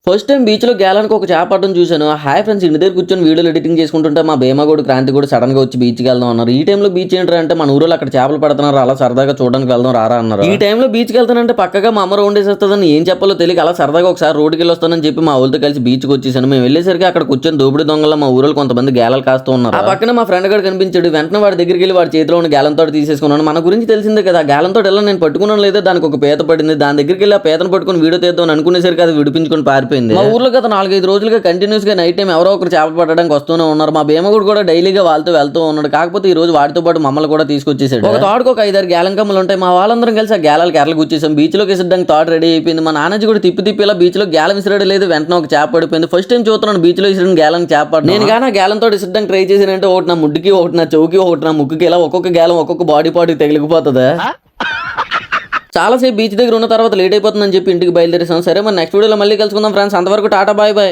First time beach లో గేలానికి ఒక చేప పట్టడం చూశాను. హాయ్ ఫ్రెండ్స్, ఇంటి దగ్గర కూర్చొని వీడియోలు ఎడిటింగ్ చేసుకుంటుంటే మా భీమగోడు క్రాంతి కూడా సడన్ గా వచ్చి బీచ్కి వెళ్దాం అన్నారు. ఈ టైంలో బీచ్ ఏంటంటే అంటే మన ఊరిలో అక్కడ చేపలు పడుతున్నారు, అలా సరదాగా చూడడానికి వెళ్దాం రారా అన్నారు. ఈ టైంలో బీచ్కి వెళ్తానంటే పక్కగా మా అమ్మ వండేసేస్తుందని ఏం చెప్పాలో తెలియక అలా సరదాగా ఒకసారి రోడ్డుకి వెళ్ళి వస్తానని చెప్పి మా ఊళ్ళతో కలిసి బీచ్కి వచ్చేసాను. మేము వెళ్ళేసరికి అక్కడ కూర్చొని దోపిడి దొంగల మా ఊరిలో కొంతమంది గేలాలు కాస్తూ ఉన్నారు. ఆ పక్కన మా ఫ్రెండ్ గారు కనిపించాడు. వెంటనే వాడి దగ్గరికి వెళ్ళి వాడి చేతిలో ఉన్న గేలంతో తీసేసుకున్నాను. మన గురించి తెలిసిందే కదా, గేలంతో ఎలా నేను పట్టుకున్నాను లేదా దానికి ఒక పీత పడింది. దాని దగ్గరికి వెళ్ళి ఆ పీతను పట్టుకుని వీడియో తీద్దాం అనుకునేసరికి అది విడిపించుకొని పారిపోయింది. మా ఊర్లో గత 4-5 రోజులుగా కంటిన్యూస్ గా నైట్ టైం ఎవరో ఒకరు చేపలు పట్టడానికి వస్తూనే ఉన్నారు. మా భీమగుడు కూడా డైలీగా వాళ్ళతో వెళ్తూ ఉన్నాడు. కాకపోతే ఈ రోజు వాడితో పాటు మమ్మల్ని కూడా తీసుకొచ్చేసాడు. ఒక తాడుకు ఒక 5-6 గ్యాలం కమ్మలు ఉంటాయి. మా వాళ్ళందరం కలిసి ఆ గ్యాలాలు కెరలకు వచ్చేసాం. బీచ్ లోకి వేసడానికి తాడు రెడీ అయిపోయింది. మా నాన్నజీ కూడా తిప్పి ఇలా బీచ్ లో గ్యాలం విసిరడం లేదు. వెంటనే ఒక చేప పడిపోయింది. ఫస్ట్ టైం చూస్తున్నాను బీచ్ లో విసిరిన గ్యాలం చేప. నేను కానీ ఆ గ్యాలం తోటి విసరడానికి ట్రై చేసానంటే ఒకటి నా ముడ్డుకి, ఒకటి నా చౌకి, ఒకటి నా ముక్కుకి, ఇలా ఒక్కొక్క గ్యాలం ఒక్కొక్క బాడీ పార్ట్కి తగిలిపోతుంది. చాలాసేపు బీచ్ దగ్గర ఉన్న తర్వాత లేట్ అయిపోతుందని చెప్పి ఇంటికి బయలుదేరేసాం. సరే మరి నెక్స్ట్ వీడియోలో మళ్ళీ కలుసుకుందాం ఫ్రెండ్స్. అంతవరకు టాటా బాయ్ బాయ్.